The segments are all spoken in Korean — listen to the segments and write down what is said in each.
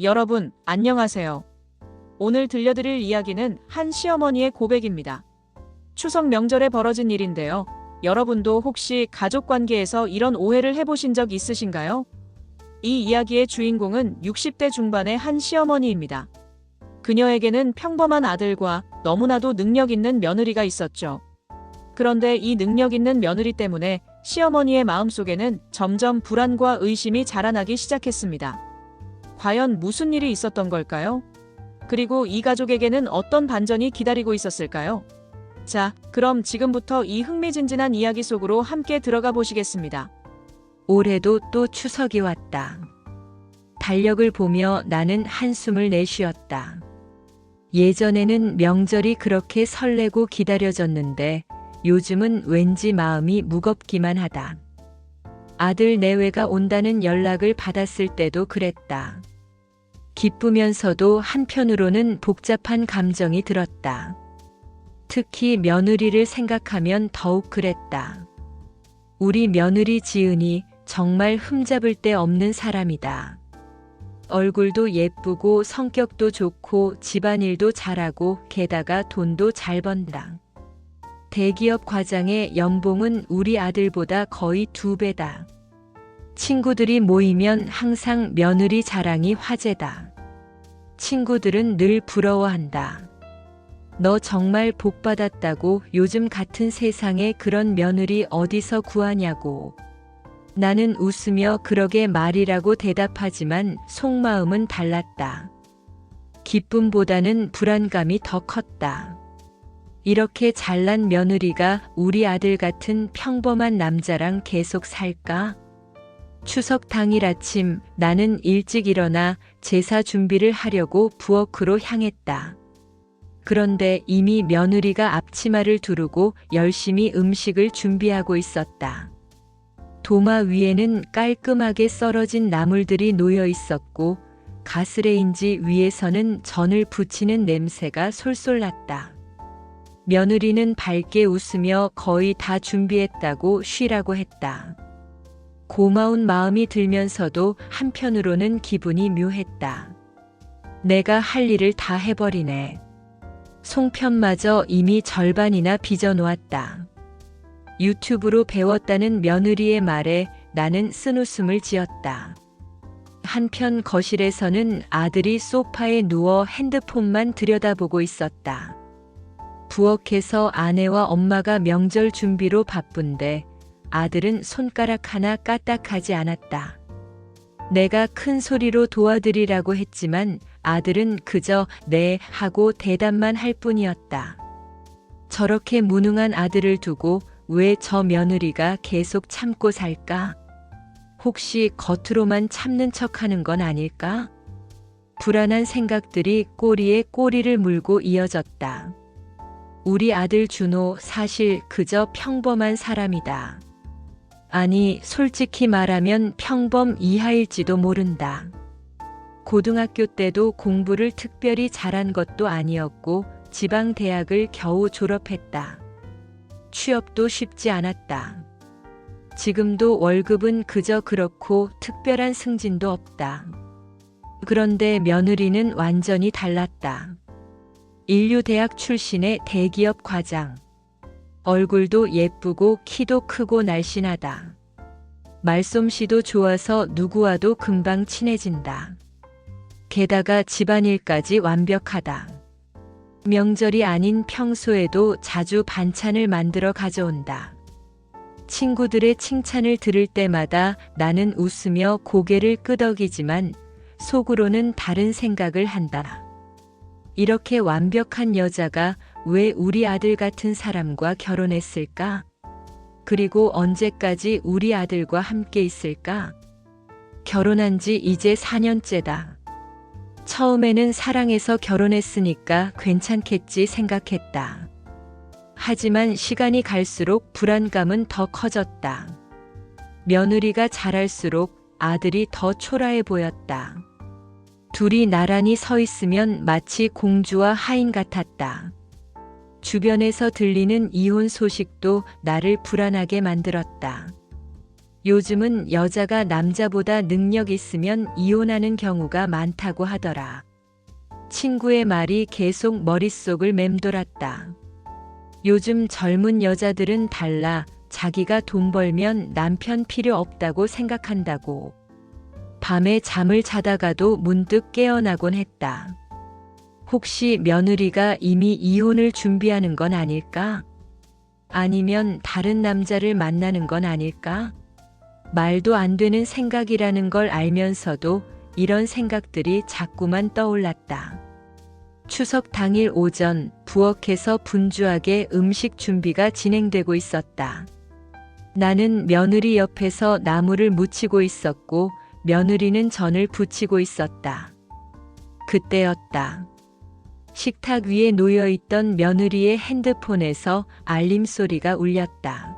여러분, 안녕하세요. 오늘 들려드릴 이야기는 한 시어머니의 고백입니다. 추석 명절에 벌어진 일인데요. 여러분도 혹시 가족 관계에서 이런 오해를 해보신 적 있으신가요? 이 이야기의 주인공은 60대 중반의 한 시어머니입니다. 그녀에게는 평범한 아들과 너무나도 능력 있는 며느리가 있었죠. 그런데 이 능력 있는 며느리 때문에 시어머니의 마음속에는 점점 불안과 의심이 자라나기 시작했습니다. 과연 무슨 일이 있었던 걸까요? 그리고 이 가족에게는 어떤 반전이 기다리고 있었을까요? 자, 그럼 지금부터 이 흥미진진한 이야기 속으로 함께 들어가 보시겠습니다. 올해도 또 추석이 왔다. 달력을 보며 나는 한숨을 내쉬었다. 예전에는 명절이 그렇게 설레고 기다려졌는데 요즘은 왠지 마음이 무겁기만 하다. 아들 내외가 온다는 연락을 받았을 때도 그랬다. 기쁘면서도 한편으로는 복잡한 감정이 들었다. 특히 며느리를 생각하면 더욱 그랬다. 우리 며느리 지은이 정말 흠잡을 데 없는 사람이다. 얼굴도 예쁘고 성격도 좋고 집안일도 잘하고 게다가 돈도 잘 번다. 대기업 과장의 연봉은 우리 아들보다 거의 2배다. 친구들이 모이면 항상 며느리 자랑이 화제다. 친구들은 늘 부러워한다. 너 정말 복 받았다고. 요즘 같은 세상에 그런 며느리 어디서 구하냐고. 나는 웃으며 그러게 말이라고 대답하지만 속마음은 달랐다. 기쁨보다는 불안감이 더 컸다. 이렇게 잘난 며느리가 우리 아들 같은 평범한 남자랑 계속 살까? 추석 당일 아침 나는 일찍 일어나 제사 준비를 하려고 부엌으로 향했다. 그런데 이미 며느리가 앞치마를 두르고 열심히 음식을 준비하고 있었다. 도마 위에는 깔끔하게 썰어진 나물들이 놓여 있었고 가스레인지 위에서는 전을 부치는 냄새가 솔솔 났다. 며느리는 밝게 웃으며 거의 다 준비했다고 쉬라고 했다. 고마운 마음이 들면서도 한편으로는 기분이 묘했다. 내가 할 일을 다 해버리네. 송편마저 이미 절반이나 빚어놓았다. 유튜브로 배웠다는 며느리의 말에 나는 쓴웃음을 지었다. 한편 거실에서는 아들이 소파에 누워 핸드폰만 들여다보고 있었다. 부엌에서 아내와 엄마가 명절 준비로 바쁜데 아들은 손가락 하나 까딱하지 않았다. 내가 큰 소리로 도와드리라고 했지만 아들은 그저 네 하고 대답만 할 뿐이었다. 저렇게 무능한 아들을 두고 왜 저 며느리가 계속 참고 살까? 혹시 겉으로만 참는 척하는 건 아닐까? 불안한 생각들이 꼬리에 꼬리를 물고 이어졌다. 우리 아들 준호 사실 그저 평범한 사람이다. 아니, 솔직히 말하면 평범 이하일지도 모른다. 고등학교 때도 공부를 특별히 잘한 것도 아니었고 지방 대학을 겨우 졸업했다. 취업도 쉽지 않았다. 지금도 월급은 그저 그렇고 특별한 승진도 없다. 그런데 며느리는 완전히 달랐다. 인류대학 출신의 대기업 과장. 얼굴도 예쁘고 키도 크고 날씬하다. 말솜씨도 좋아서 누구와도 금방 친해진다. 게다가 집안일까지 완벽하다. 명절이 아닌 평소에도 자주 반찬을 만들어 가져온다. 친구들의 칭찬을 들을 때마다 나는 웃으며 고개를 끄덕이지만 속으로는 다른 생각을 한다. 이렇게 완벽한 여자가 왜 우리 아들 같은 사람과 결혼했을까? 그리고 언제까지 우리 아들과 함께 있을까? 결혼한 지 이제 4년째다. 처음에는 사랑해서 결혼했으니까 괜찮겠지 생각했다. 하지만 시간이 갈수록 불안감은 더 커졌다. 며느리가 자랄수록 아들이 더 초라해 보였다. 둘이 나란히 서 있으면 마치 공주와 하인 같았다. 주변에서 들리는 이혼 소식도 나를 불안하게 만들었다. 요즘은 여자가 남자보다 능력 있으면 이혼하는 경우가 많다고 하더라. 친구의 말이 계속 머릿속을 맴돌았다. 요즘 젊은 여자들은 달라. 자기가 돈 벌면 남편 필요 없다고 생각한다고. 밤에 잠을 자다가도 문득 깨어나곤 했다. 혹시 며느리가 이미 이혼을 준비하는 건 아닐까? 아니면 다른 남자를 만나는 건 아닐까? 말도 안 되는 생각이라는 걸 알면서도 이런 생각들이 자꾸만 떠올랐다. 추석 당일 오전 부엌에서 분주하게 음식 준비가 진행되고 있었다. 나는 며느리 옆에서 나물을 무치고 있었고 며느리는 전을 부치고 있었다. 그때였다. 식탁 위에 놓여있던 며느리의 핸드폰에서 알림 소리가 울렸다.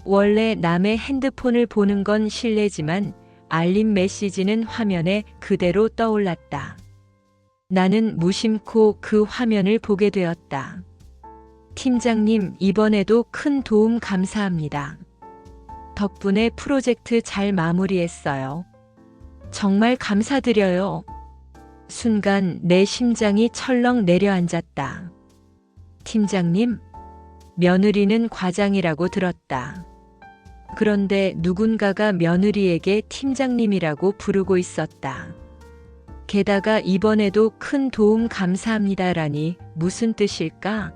원래 남의 핸드폰을 보는 건 실례지만 알림 메시지는 화면에 그대로 떠올랐다. 나는 무심코 그 화면을 보게 되었다. 팀장님, 이번에도 큰 도움 감사합니다. 덕분에 프로젝트 잘 마무리했어요. 정말 감사드려요. 순간 내 심장이 철렁 내려앉았다. 팀장님, 며느리는 과장이라고 들었다. 그런데 누군가가 며느리에게 팀장님이라고 부르고 있었다. 게다가 이번에도 큰 도움 감사합니다라니 무슨 뜻일까?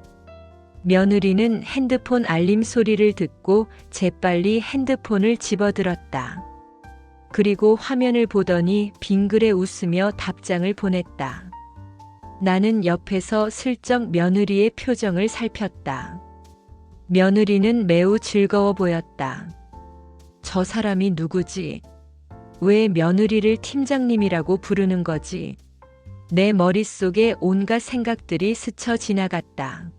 며느리는 핸드폰 알림 소리를 듣고 재빨리 핸드폰을 집어들었다. 그리고 화면을 보더니 빙그레 웃으며 답장을 보냈다. 나는 옆에서 슬쩍 며느리의 표정을 살폈다. 며느리는 매우 즐거워 보였다. 저 사람이 누구지? 왜 며느리를 팀장님이라고 부르는 거지? 내 머릿속에 온갖 생각들이 스쳐 지나갔다.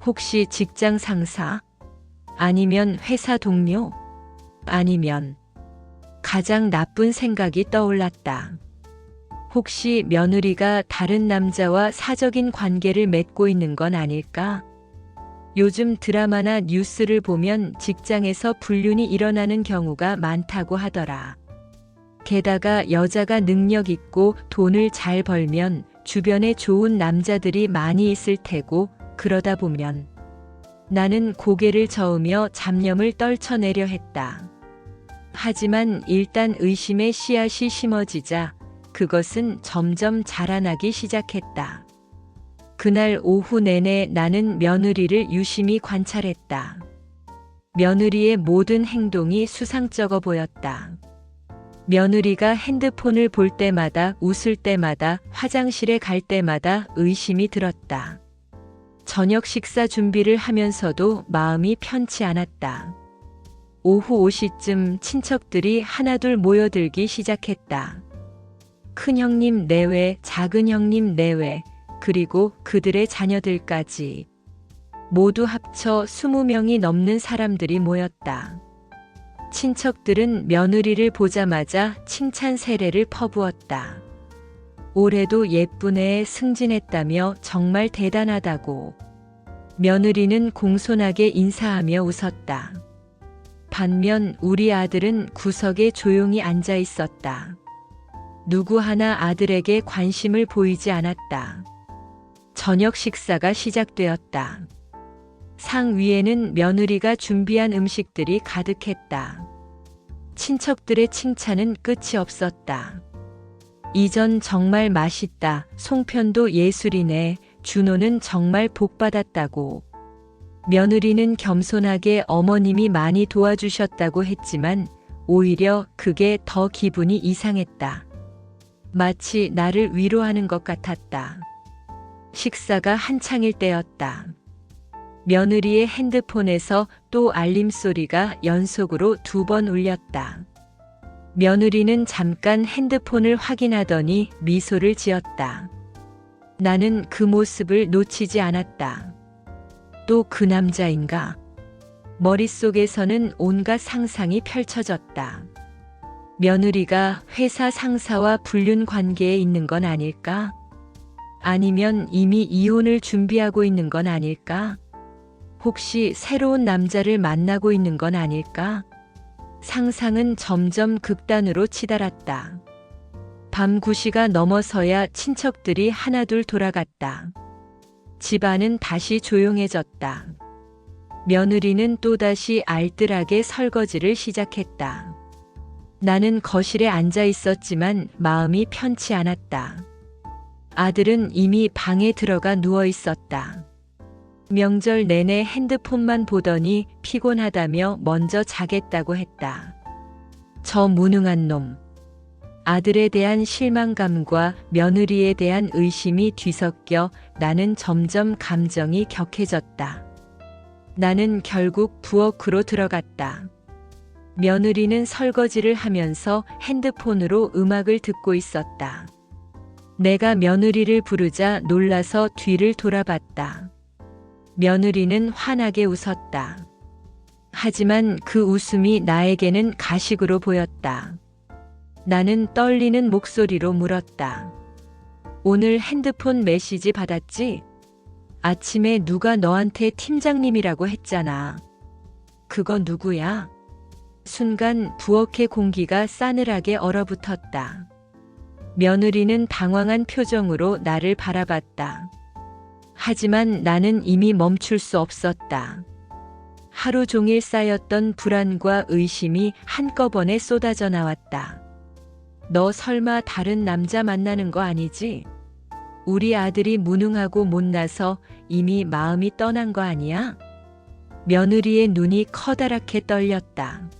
혹시 직장 상사? 아니면 회사 동료? 아니면 가장 나쁜 생각이 떠올랐다. 혹시 며느리가 다른 남자와 사적인 관계를 맺고 있는 건 아닐까? 요즘 드라마나 뉴스를 보면 직장에서 불륜이 일어나는 경우가 많다고 하더라. 게다가 여자가 능력 있고 돈을 잘 벌면 주변에 좋은 남자들이 많이 있을 테고 그러다 보면 나는 고개를 저으며 잡념을 떨쳐내려 했다. 하지만 일단 의심의 씨앗이 심어지자 그것은 점점 자라나기 시작했다. 그날 오후 내내 나는 며느리를 유심히 관찰했다. 며느리의 모든 행동이 수상쩍어 보였다. 며느리가 핸드폰을 볼 때마다, 웃을 때마다, 화장실에 갈 때마다 의심이 들었다. 저녁 식사 준비를 하면서도 마음이 편치 않았다. 오후 5시쯤 친척들이 하나둘 모여들기 시작했다. 큰 형님 내외, 작은 형님 내외, 그리고 그들의 자녀들까지. 모두 합쳐 20명이 넘는 사람들이 모였다. 친척들은 며느리를 보자마자 칭찬 세례를 퍼부었다. 올해도 예쁜 애 승진했다며 정말 대단하다고. 며느리는 공손하게 인사하며 웃었다. 반면 우리 아들은 구석에 조용히 앉아 있었다. 누구 하나 아들에게 관심을 보이지 않았다. 저녁 식사가 시작되었다. 상 위에는 며느리가 준비한 음식들이 가득했다. 친척들의 칭찬은 끝이 없었다. 이전 정말 맛있다. 송편도 예술이네. 준호는 정말 복받았다고. 며느리는 겸손하게 어머님이 많이 도와주셨다고 했지만 오히려 그게 더 기분이 이상했다. 마치 나를 위로하는 것 같았다. 식사가 한창일 때였다. 며느리의 핸드폰에서 또 알림 소리가 연속으로 2번 울렸다. 며느리는 잠깐 핸드폰을 확인하더니 미소를 지었다. 나는 그 모습을 놓치지 않았다. 또 그 남자인가? 머릿속에서는 온갖 상상이 펼쳐졌다. 며느리가 회사 상사와 불륜 관계에 있는 건 아닐까? 아니면 이미 이혼을 준비하고 있는 건 아닐까? 혹시 새로운 남자를 만나고 있는 건 아닐까? 상상은 점점 극단으로 치달았다. 밤 9시가 넘어서야 친척들이 하나둘 돌아갔다. 집안은 다시 조용해졌다. 며느리는 또다시 알뜰하게 설거지를 시작했다. 나는 거실에 앉아 있었지만 마음이 편치 않았다. 아들은 이미 방에 들어가 누워 있었다. 명절 내내 핸드폰만 보더니 피곤하다며 먼저 자겠다고 했다. 저 무능한 놈. 아들에 대한 실망감과 며느리에 대한 의심이 뒤섞여 나는 점점 감정이 격해졌다. 나는 결국 부엌으로 들어갔다. 며느리는 설거지를 하면서 핸드폰으로 음악을 듣고 있었다. 내가 며느리를 부르자 놀라서 뒤를 돌아봤다. 며느리는 환하게 웃었다. 하지만 그 웃음이 나에게는 가식으로 보였다. 나는 떨리는 목소리로 물었다. 오늘 핸드폰 메시지 받았지? 아침에 누가 너한테 팀장님이라고 했잖아. 그거 누구야? 순간 부엌의 공기가 싸늘하게 얼어붙었다. 며느리는 당황한 표정으로 나를 바라봤다. 하지만 나는 이미 멈출 수 없었다. 하루 종일 쌓였던 불안과 의심이 한꺼번에 쏟아져 나왔다. 너 설마 다른 남자 만나는 거 아니지? 우리 아들이 무능하고 못나서 이미 마음이 떠난 거 아니야? 며느리의 눈이 커다랗게 떨렸다.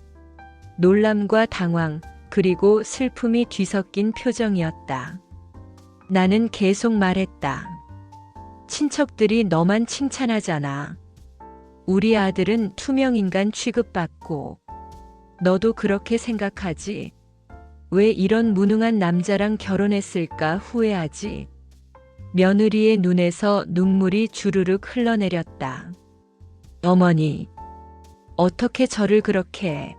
놀람과 당황, 그리고 슬픔이 뒤섞인 표정이었다. 나는 계속 말했다. 친척들이 너만 칭찬하잖아. 우리 아들은 투명인간 취급받고. 너도 그렇게 생각하지? 왜 이런 무능한 남자랑 결혼했을까 후회하지? 며느리의 눈에서 눈물이 주르륵 흘러내렸다. 어머니, 어떻게 저를 그렇게 해?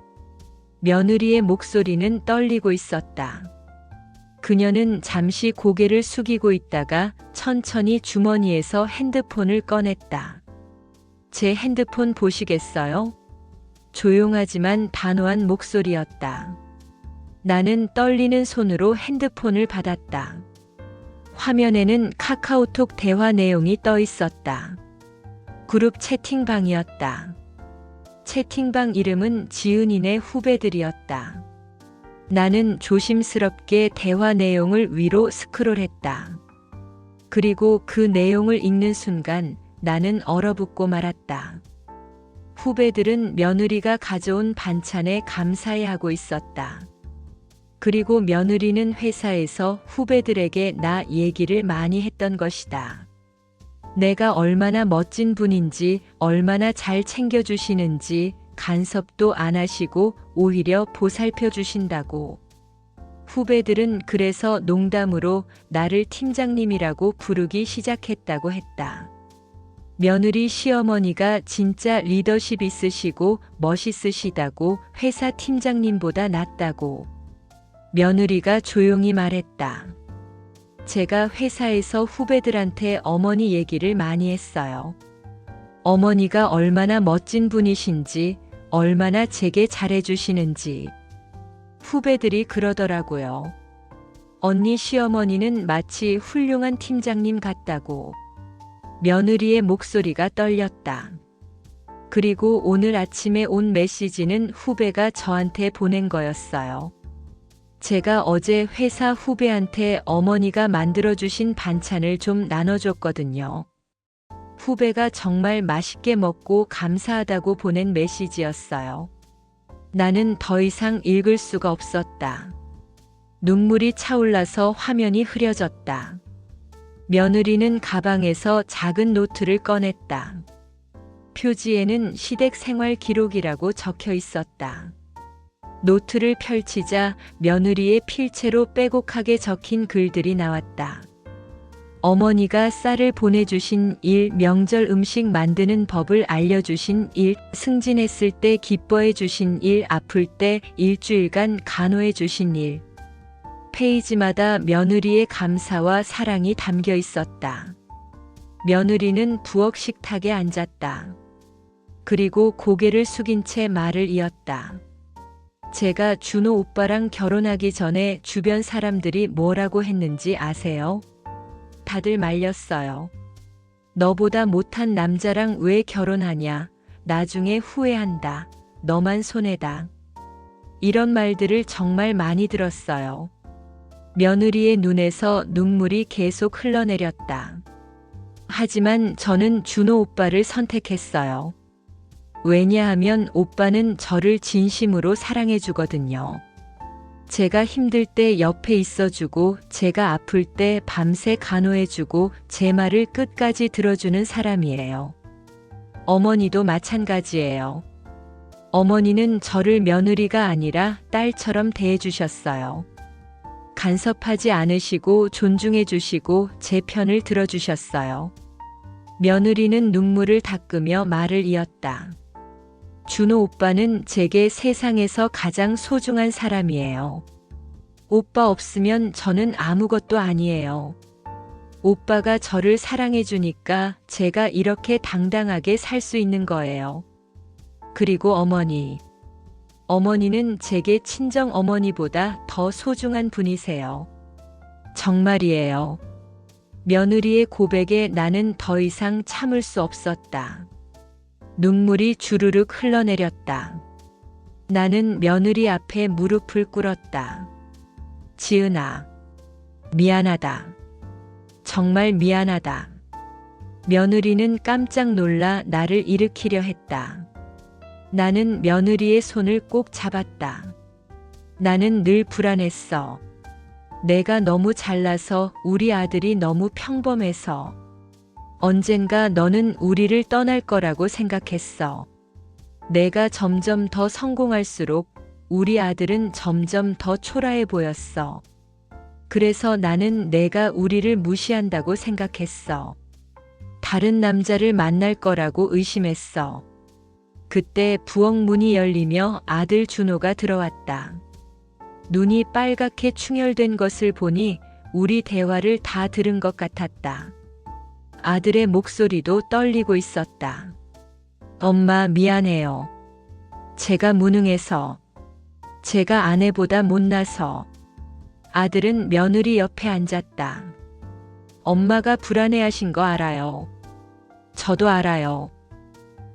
며느리의 목소리는 떨리고 있었다. 그녀는 잠시 고개를 숙이고 있다가 천천히 주머니에서 핸드폰을 꺼냈다. 제 핸드폰 보시겠어요? 조용하지만 단호한 목소리였다. 나는 떨리는 손으로 핸드폰을 받았다. 화면에는 카카오톡 대화 내용이 떠 있었다. 그룹 채팅방이었다. 채팅방 이름은 지은이네 후배들이었다. 나는 조심스럽게 대화 내용을 위로 스크롤했다. 그리고 그 내용을 읽는 순간 나는 얼어붙고 말았다. 후배들은 며느리가 가져온 반찬에 감사해하고 있었다. 그리고 며느리는 회사에서 후배들에게 나 얘기를 많이 했던 것이다. 내가 얼마나 멋진 분인지, 얼마나 잘 챙겨주시는지, 간섭도 안 하시고 오히려 보살펴 주신다고. 후배들은 그래서 농담으로 나를 팀장님이라고 부르기 시작했다고 했다. 며느리 시어머니가 진짜 리더십 있으시고 멋있으시다고, 회사 팀장님보다 낫다고. 며느리가 조용히 말했다. 제가 회사에서 후배들한테 어머니 얘기를 많이 했어요. 어머니가 얼마나 멋진 분이신지, 얼마나 제게 잘해주시는지. 후배들이 그러더라고요. 언니 시어머니는 마치 훌륭한 팀장님 같다고. 며느리의 목소리가 떨렸다. 그리고 오늘 아침에 온 메시지는 후배가 저한테 보낸 거였어요. 제가 어제 회사 후배한테 어머니가 만들어주신 반찬을 좀 나눠줬거든요. 후배가 정말 맛있게 먹고 감사하다고 보낸 메시지였어요. 나는 더 이상 읽을 수가 없었다. 눈물이 차올라서 화면이 흐려졌다. 며느리는 가방에서 작은 노트를 꺼냈다. 표지에는 시댁 생활 기록이라고 적혀 있었다. 노트를 펼치자 며느리의 필체로 빼곡하게 적힌 글들이 나왔다. 어머니가 쌀을 보내주신 일, 명절 음식 만드는 법을 알려주신 일, 승진했을 때 기뻐해 주신 일, 아플 때 일주일간 간호해 주신 일. 페이지마다 며느리의 감사와 사랑이 담겨 있었다. 며느리는 부엌 식탁에 앉았다. 그리고 고개를 숙인 채 말을 이었다. 제가 준호 오빠랑 결혼하기 전에 주변 사람들이 뭐라고 했는지 아세요? 다들 말렸어요. 너보다 못한 남자랑 왜 결혼하냐? 나중에 후회한다. 너만 손해다. 이런 말들을 정말 많이 들었어요. 며느리의 눈에서 눈물이 계속 흘러내렸다. 하지만 저는 준호 오빠를 선택했어요. 왜냐하면 오빠는 저를 진심으로 사랑해주거든요. 제가 힘들 때 옆에 있어주고, 제가 아플 때 밤새 간호해주고, 제 말을 끝까지 들어주는 사람이에요. 어머니도 마찬가지예요. 어머니는 저를 며느리가 아니라 딸처럼 대해주셨어요. 간섭하지 않으시고 존중해주시고 제 편을 들어주셨어요. 며느리는 눈물을 닦으며 말을 이었다. 준호 오빠는 제게 세상에서 가장 소중한 사람이에요. 오빠 없으면 저는 아무것도 아니에요. 오빠가 저를 사랑해주니까 제가 이렇게 당당하게 살 수 있는 거예요. 그리고 어머니는 제게 친정 어머니보다 더 소중한 분이세요. 정말이에요. 며느리의 고백에 나는 더 이상 참을 수 없었다. 눈물이 주르륵 흘러내렸다. 나는 며느리 앞에 무릎을 꿇었다. 지은아, 미안하다. 정말 미안하다. 며느리는 깜짝 놀라 나를 일으키려 했다. 나는 며느리의 손을 꼭 잡았다. 나는 늘 불안했어. 내가 너무 잘나서, 우리 아들이 너무 평범해서. 언젠가 너는 우리를 떠날 거라고 생각했어. 내가 점점 더 성공할수록 우리 아들은 점점 더 초라해 보였어. 그래서 나는 내가 우리를 무시한다고 생각했어. 다른 남자를 만날 거라고 의심했어. 그때 부엌 문이 열리며 아들 준호가 들어왔다. 눈이 빨갛게 충혈된 것을 보니 우리 대화를 다 들은 것 같았다. 아들의 목소리도 떨리고 있었다. 엄마, 미안해요. 제가 무능해서, 제가 아내보다 못나서. 아들은 며느리 옆에 앉았다. 엄마가 불안해하신 거 알아요. 저도 알아요.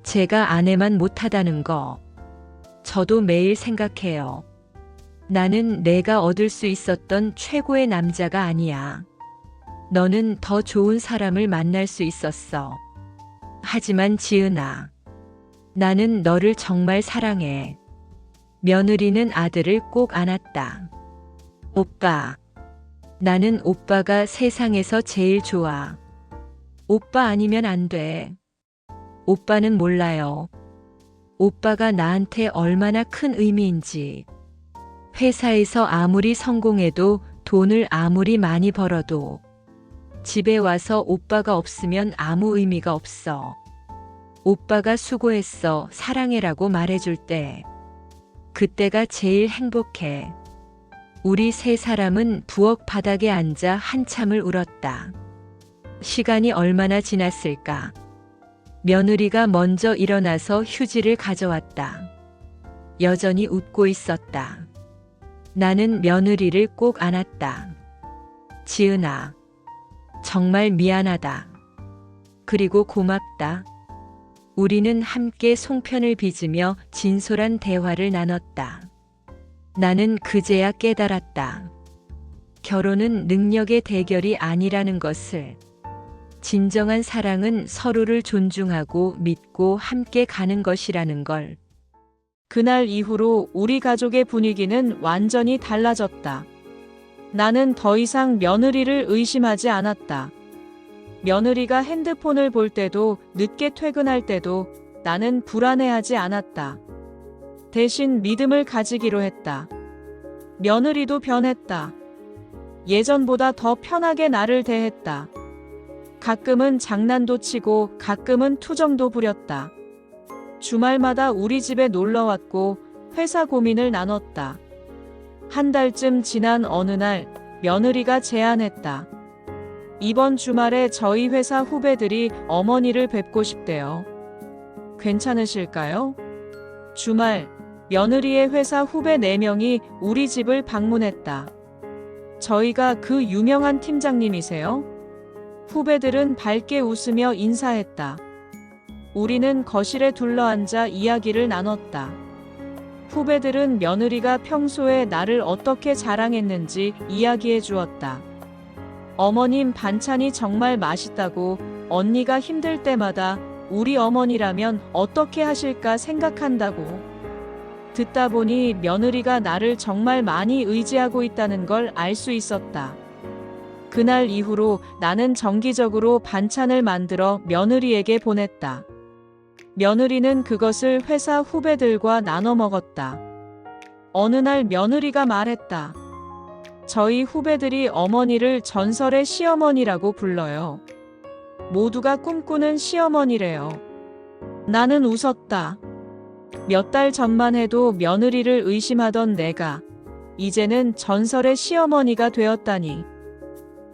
제가 아내만 못하다는 거. 저도 매일 생각해요. 나는 내가 얻을 수 있었던 최고의 남자가 아니야. 너는 더 좋은 사람을 만날 수 있었어. 하지만 지은아, 나는 너를 정말 사랑해. 며느리는 아들을 꼭 안았다. 오빠, 나는 오빠가 세상에서 제일 좋아. 오빠 아니면 안 돼. 오빠는 몰라요. 오빠가 나한테 얼마나 큰 의미인지. 회사에서 아무리 성공해도, 돈을 아무리 많이 벌어도 집에 와서 오빠가 없으면 아무 의미가 없어. 오빠가 수고했어, 사랑해라고 말해줄 때, 그때가 제일 행복해. 우리 세 사람은 부엌 바닥에 앉아 한참을 울었다. 시간이 얼마나 지났을까? 며느리가 먼저 일어나서 휴지를 가져왔다. 여전히 웃고 있었다. 나는 며느리를 꼭 안았다. 지은아, 정말 미안하다. 그리고 고맙다. 우리는 함께 송편을 빚으며 진솔한 대화를 나눴다. 나는 그제야 깨달았다. 결혼은 능력의 대결이 아니라는 것을. 진정한 사랑은 서로를 존중하고 믿고 함께 가는 것이라는 걸. 그날 이후로 우리 가족의 분위기는 완전히 달라졌다. 나는 더 이상 며느리를 의심하지 않았다. 며느리가 핸드폰을 볼 때도, 늦게 퇴근할 때도 나는 불안해하지 않았다. 대신 믿음을 가지기로 했다. 며느리도 변했다. 예전보다 더 편하게 나를 대했다. 가끔은 장난도 치고 가끔은 투정도 부렸다. 주말마다 우리 집에 놀러왔고 회사 고민을 나눴다. 한 달쯤 지난 어느 날 며느리가 제안했다. 이번 주말에 저희 회사 후배들이 어머니를 뵙고 싶대요. 괜찮으실까요? 주말, 며느리의 회사 후배 4명이 우리 집을 방문했다. 저희가 그 유명한 팀장님이세요? 후배들은 밝게 웃으며 인사했다. 우리는 거실에 둘러앉아 이야기를 나눴다. 후배들은 며느리가 평소에 나를 어떻게 자랑했는지 이야기해 주었다. 어머님 반찬이 정말 맛있다고, 언니가 힘들 때마다 우리 어머니라면 어떻게 하실까 생각한다고. 듣다 보니 며느리가 나를 정말 많이 의지하고 있다는 걸 알 수 있었다. 그날 이후로 나는 정기적으로 반찬을 만들어 며느리에게 보냈다. 며느리는 그것을 회사 후배들과 나눠 먹었다. 어느 날 며느리가 말했다. 저희 후배들이 어머니를 전설의 시어머니라고 불러요. 모두가 꿈꾸는 시어머니래요. 나는 웃었다. 몇 달 전만 해도 며느리를 의심하던 내가 이제는 전설의 시어머니가 되었다니.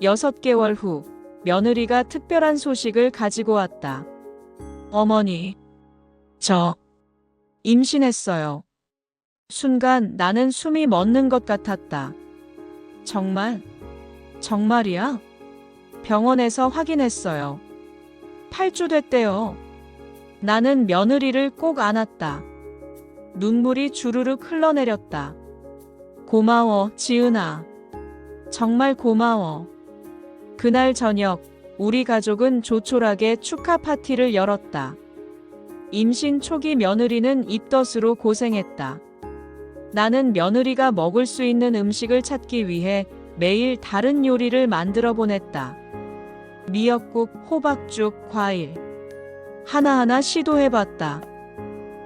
6개월 후 며느리가 특별한 소식을 가지고 왔다. 어머니, 저 임신했어요. 순간 나는 숨이 멎는 것 같았다. 정말? 정말이야? 병원에서 확인했어요. 8주 됐대요. 나는 며느리를 꼭 안았다. 눈물이 주르륵 흘러내렸다. 고마워, 지은아. 정말 고마워. 그날 저녁, 우리 가족은 조촐하게 축하 파티를 열었다. 임신 초기 며느리는 입덧으로 고생했다. 나는 며느리가 먹을 수 있는 음식을 찾기 위해 매일 다른 요리를 만들어 보냈다. 미역국, 호박죽, 과일. 하나하나 시도해봤다.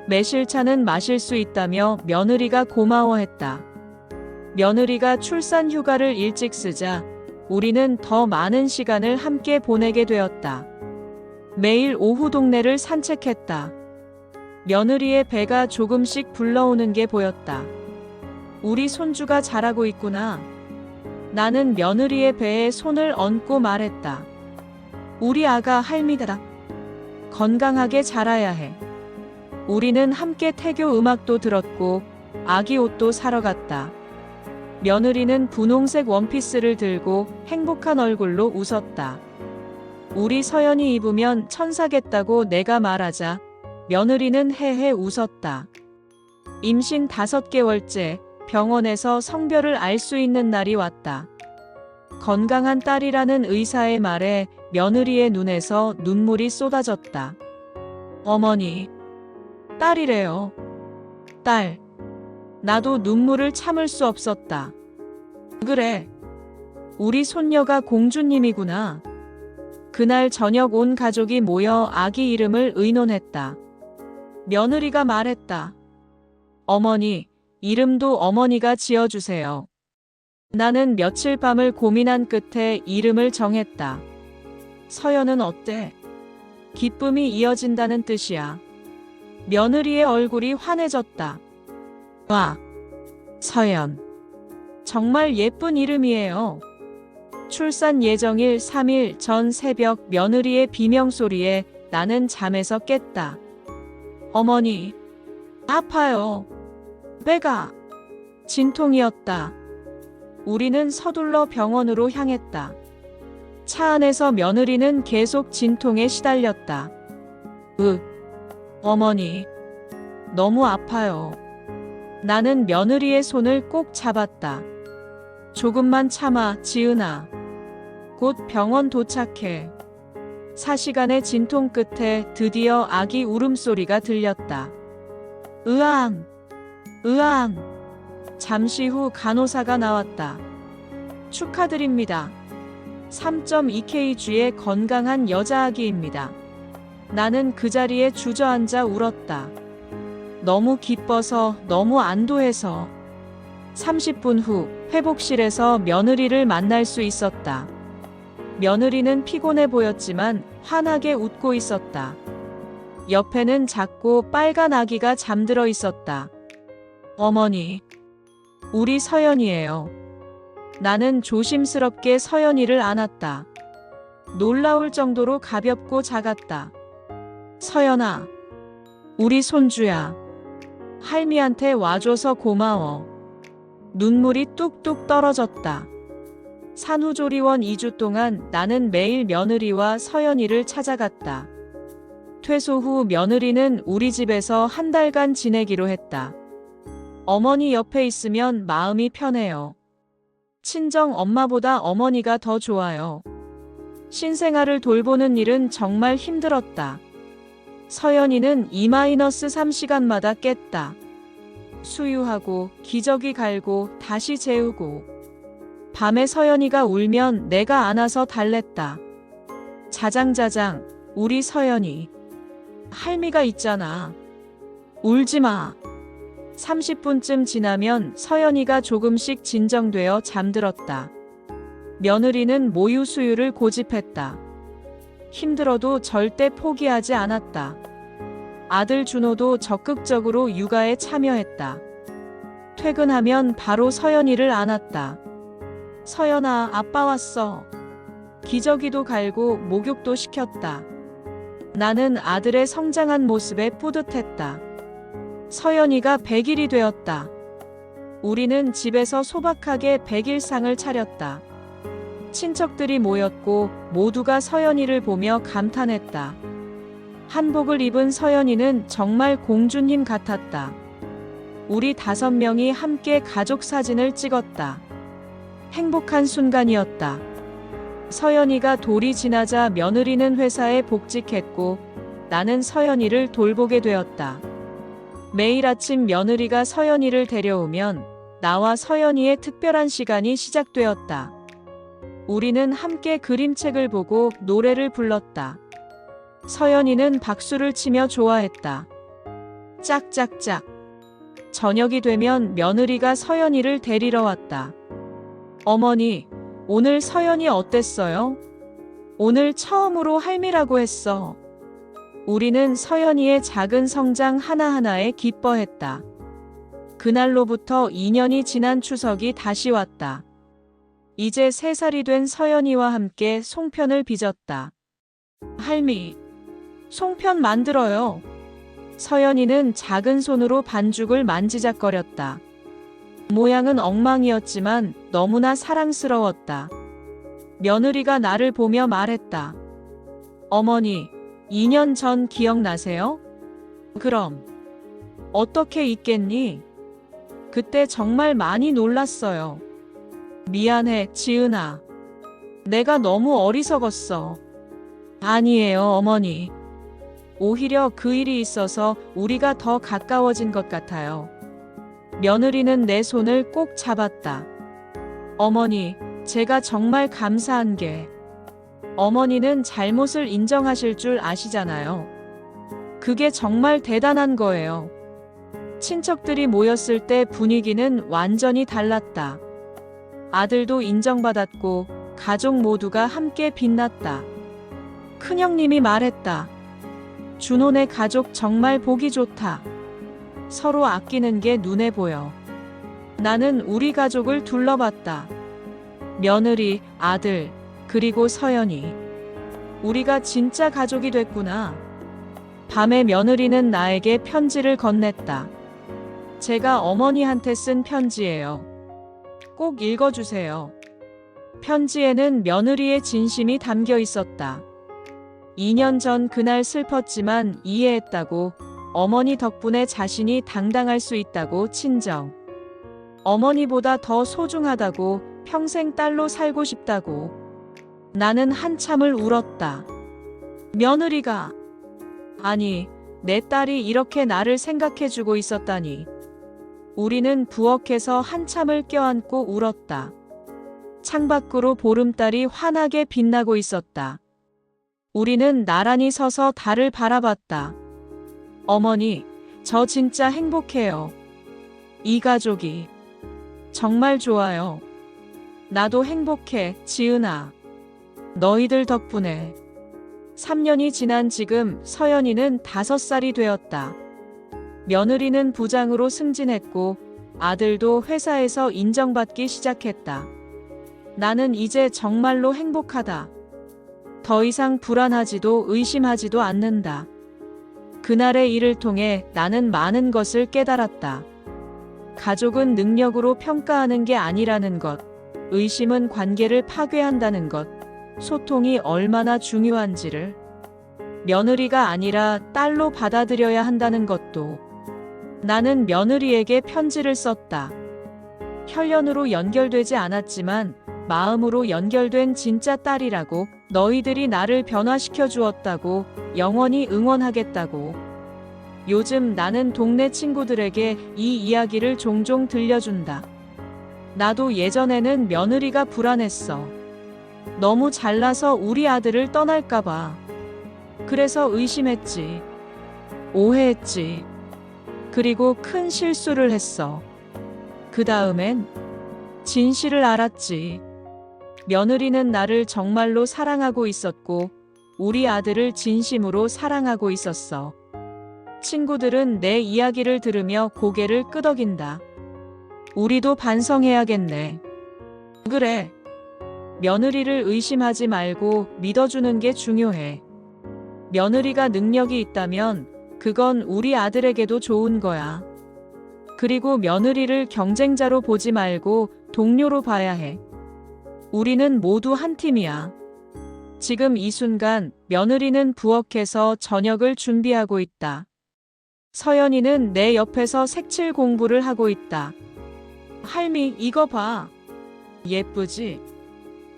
매실차는 마실 수 있다며 며느리가 고마워했다. 며느리가 출산 휴가를 일찍 쓰자 우리는 더 많은 시간을 함께 보내게 되었다. 매일 오후 동네를 산책했다. 며느리의 배가 조금씩 불러오는 게 보였다. 우리 손주가 자라고 있구나. 나는 며느리의 배에 손을 얹고 말했다. 우리 아가 할미다. 건강하게 자라야 해. 우리는 함께 태교 음악도 들었고 아기 옷도 사러 갔다. 며느리는 분홍색 원피스를 들고 행복한 얼굴로 웃었다. 우리 서연이 입으면 천사겠다고 내가 말하자 며느리는 헤헤 웃었다. 임신 5개월째 병원에서 성별을 알 수 있는 날이 왔다. 건강한 딸이라는 의사의 말에 며느리의 눈에서 눈물이 쏟아졌다. 어머니, 딸이래요. 딸. 나도 눈물을 참을 수 없었다. 그래. 우리 손녀가 공주님이구나. 그날 저녁 온 가족이 모여 아기 이름을 의논했다. 며느리가 말했다. 어머니, 이름도 어머니가 지어주세요. 나는 며칠 밤을 고민한 끝에 이름을 정했다. 서연은 어때? 기쁨이 이어진다는 뜻이야. 며느리의 얼굴이 환해졌다. 와, 서연. 정말 예쁜 이름이에요. 출산 예정일 3일 전 새벽 며느리의 비명소리에 나는 잠에서 깼다. 어머니, 아파요. 배가 진통이었다. 우리는 서둘러 병원으로 향했다. 차 안에서 며느리는 계속 진통에 시달렸다. 어머니, 너무 아파요. 나는 며느리의 손을 꼭 잡았다. 조금만 참아, 지은아. 곧 병원 도착해. 4시간의 진통 끝에 드디어 아기 울음소리가 들렸다. 으앙, 으앙. 잠시 후 간호사가 나왔다. 축하드립니다. 3.2kg의 건강한 여자아기입니다. 나는 그 자리에 주저앉아 울었다. 너무 기뻐서, 너무 안도해서. 30분 후 회복실에서 며느리를 만날 수 있었다. 며느리는 피곤해 보였지만 환하게 웃고 있었다. 옆에는 작고 빨간 아기가 잠들어 있었다. 어머니, 우리 서연이에요. 나는 조심스럽게 서연이를 안았다. 놀라울 정도로 가볍고 작았다. 서연아, 우리 손주야. 할미한테 와줘서 고마워. 눈물이 뚝뚝 떨어졌다. 산후조리원 2주 동안 나는 매일 며느리와 서연이를 찾아갔다. 퇴소 후 며느리는 우리 집에서 한 달간 지내기로 했다. 어머니 옆에 있으면 마음이 편해요. 친정 엄마보다 어머니가 더 좋아요. 신생아를 돌보는 일은 정말 힘들었다. 서연이는 2-3시간마다 깼다. 수유하고 기저귀 갈고 다시 재우고. 밤에 서연이가 울면 내가 안아서 달랬다. 자장자장, 우리 서연이. 할미가 있잖아. 울지 마. 30분쯤 지나면 서연이가 조금씩 진정되어 잠들었다. 며느리는 모유 수유를 고집했다. 힘들어도 절대 포기하지 않았다. 아들 준호도 적극적으로 육아에 참여했다. 퇴근하면 바로 서연이를 안았다. 서연아, 아빠 왔어. 기저귀도 갈고 목욕도 시켰다. 나는 아들의 성장한 모습에 뿌듯했다. 서연이가 100일이 되었다. 우리는 집에서 소박하게 100일상을 차렸다. 친척들이 모였고 모두가 서연이를 보며 감탄했다. 한복을 입은 서연이는 정말 공주님 같았다. 우리 5명이 함께 가족 사진을 찍었다. 행복한 순간이었다. 서연이가 돌이 지나자 며느리는 회사에 복직했고 나는 서연이를 돌보게 되었다. 매일 아침 며느리가 서연이를 데려오면 나와 서연이의 특별한 시간이 시작되었다. 우리는 함께 그림책을 보고 노래를 불렀다. 서연이는 박수를 치며 좋아했다. 짝짝짝. 저녁이 되면 며느리가 서연이를 데리러 왔다. 어머니, 오늘 서연이 어땠어요? 오늘 처음으로 할미라고 했어. 우리는 서연이의 작은 성장 하나하나에 기뻐했다. 그날로부터 2년이 지난 추석이 다시 왔다. 이제 3살이 된 서연이와 함께 송편을 빚었다. 할미, 송편 만들어요. 서연이는 작은 손으로 반죽을 만지작거렸다. 모양은 엉망이었지만 너무나 사랑스러웠다. 며느리가 나를 보며 말했다. 어머니, 2년 전 기억나세요? 그럼. 어떻게 잊겠니? 그때 정말 많이 놀랐어요. 미안해, 지은아. 내가 너무 어리석었어. 아니에요, 어머니. 오히려 그 일이 있어서 우리가 더 가까워진 것 같아요. 며느리는 내 손을 꼭 잡았다. 어머니, 제가 정말 감사한 게 어머니는 잘못을 인정하실 줄 아시잖아요. 그게 정말 대단한 거예요. 친척들이 모였을 때 분위기는 완전히 달랐다. 아들도 인정받았고 가족 모두가 함께 빛났다. 큰형님이 말했다. 준호네 가족 정말 보기 좋다. 서로 아끼는 게 눈에 보여. 나는 우리 가족을 둘러봤다. 며느리, 아들, 그리고 서연이. 우리가 진짜 가족이 됐구나. 밤에 며느리는 나에게 편지를 건넸다. 제가 어머니한테 쓴 편지예요. 꼭 읽어주세요. 편지에는 며느리의 진심이 담겨 있었다. 2년 전 그날 슬펐지만 이해했다고, 어머니 덕분에 자신이 당당할 수 있다고 친정. 어머니보다 더 소중하다고, 평생 딸로 살고 싶다고. 나는 한참을 울었다. 며느리가, 아니, 내 딸이 이렇게 나를 생각해주고 있었다니. 우리는 부엌에서 한참을 껴안고 울었다. 창밖으로 보름달이 환하게 빛나고 있었다. 우리는 나란히 서서 달을 바라봤다. 어머니, 저 진짜 행복해요. 이 가족이 정말 좋아요. 나도 행복해, 지은아. 너희들 덕분에. 3년이 지난 지금 서연이는 5살이 되었다. 며느리는 부장으로 승진했고 아들도 회사에서 인정받기 시작했다. 나는 이제 정말로 행복하다. 더 이상 불안하지도 의심하지도 않는다. 그날의 일을 통해 나는 많은 것을 깨달았다. 가족은 능력으로 평가하는 게 아니라는 것, 의심은 관계를 파괴한다는 것, 소통이 얼마나 중요한지를, 며느리가 아니라 딸로 받아들여야 한다는 것도. 나는 며느리에게 편지를 썼다. 혈연으로 연결되지 않았지만 마음으로 연결된 진짜 딸이라고, 너희들이 나를 변화시켜 주었다고, 영원히 응원하겠다고. 요즘 나는 동네 친구들에게 이 이야기를 종종 들려준다. 나도 예전에는 며느리가 불안했어. 너무 잘나서 우리 아들을 떠날까봐. 그래서 의심했지. 오해했지. 그리고 큰 실수를 했어. 그 다음엔 진실을 알았지. 며느리는 나를 정말로 사랑하고 있었고, 우리 아들을 진심으로 사랑하고 있었어. 친구들은 내 이야기를 들으며 고개를 끄덕인다. 우리도 반성해야겠네. 그래. 며느리를 의심하지 말고 믿어주는 게 중요해. 며느리가 능력이 있다면 그건 우리 아들에게도 좋은 거야. 그리고 며느리를 경쟁자로 보지 말고 동료로 봐야 해. 우리는 모두 한 팀이야. 지금 이 순간 며느리는 부엌에서 저녁을 준비하고 있다. 서연이는 내 옆에서 색칠 공부를 하고 있다. 할미, 이거 봐. 예쁘지?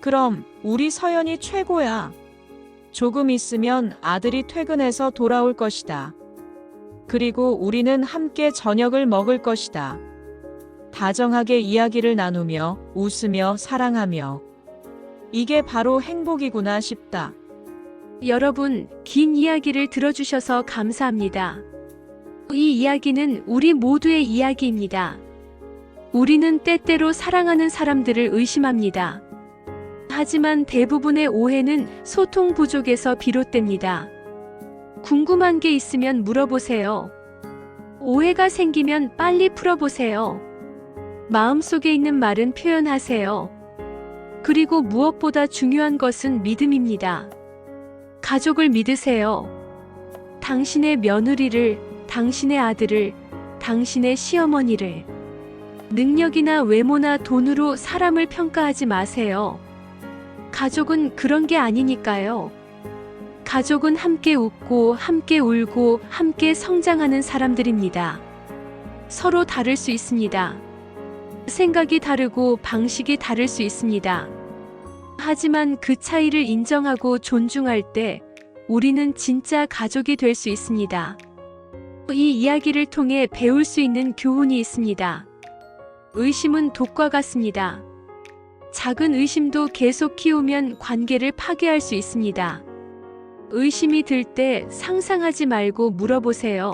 그럼 우리 서연이 최고야. 조금 있으면 아들이 퇴근해서 돌아올 것이다. 그리고 우리는 함께 저녁을 먹을 것이다. 다정하게 이야기를 나누며 웃으며 사랑하며. 이게 바로 행복이구나 싶다. 여러분, 긴 이야기를 들어주셔서 감사합니다. 이 이야기는 우리 모두의 이야기입니다. 우리는 때때로 사랑하는 사람들을 의심합니다. 하지만 대부분의 오해는 소통 부족에서 비롯됩니다. 궁금한 게 있으면 물어보세요. 오해가 생기면 빨리 풀어보세요. 마음속에 있는 말은 표현하세요. 그리고 무엇보다 중요한 것은 믿음입니다. 가족을 믿으세요. 당신의 며느리를, 당신의 아들을, 당신의 시어머니를. 능력이나 외모나 돈으로 사람을 평가하지 마세요. 가족은 그런 게 아니니까요. 가족은 함께 웃고, 함께 울고, 함께 성장하는 사람들입니다. 서로 다를 수 있습니다. 생각이 다르고 방식이 다를 수 있습니다. 하지만 그 차이를 인정하고 존중할 때 우리는 진짜 가족이 될 수 있습니다. 이 이야기를 통해 배울 수 있는 교훈이 있습니다. 의심은 독과 같습니다. 작은 의심도 계속 키우면 관계를 파괴할 수 있습니다. 의심이 들 때 상상하지 말고 물어보세요.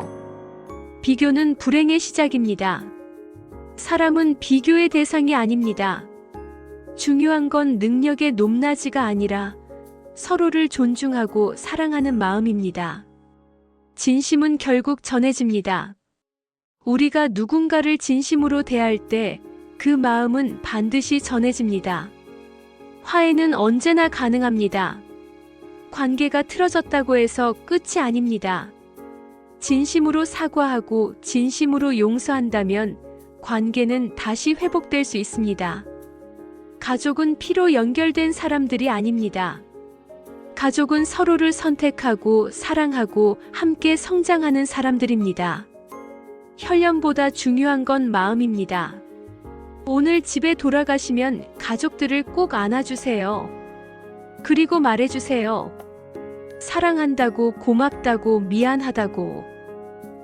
비교는 불행의 시작입니다. 사람은 비교의 대상이 아닙니다. 중요한 건 능력의 높낮이가 아니라 서로를 존중하고 사랑하는 마음입니다. 진심은 결국 전해집니다. 우리가 누군가를 진심으로 대할 때 그 마음은 반드시 전해집니다. 화해는 언제나 가능합니다. 관계가 틀어졌다고 해서 끝이 아닙니다. 진심으로 사과하고 진심으로 용서한다면 관계는 다시 회복될 수 있습니다. 가족은 피로 연결된 사람들이 아닙니다. 가족은 서로를 선택하고 사랑하고 함께 성장하는 사람들입니다. 혈연보다 중요한 건 마음입니다. 오늘 집에 돌아가시면 가족들을 꼭 안아주세요. 그리고 말해주세요. 사랑한다고, 고맙다고, 미안하다고.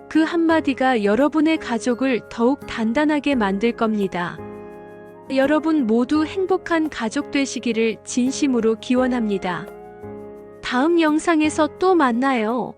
그 한마디가 여러분의 가족을 더욱 단단하게 만들 겁니다. 여러분 모두 행복한 가족 되시기를 진심으로 기원합니다. 다음 영상에서 또 만나요.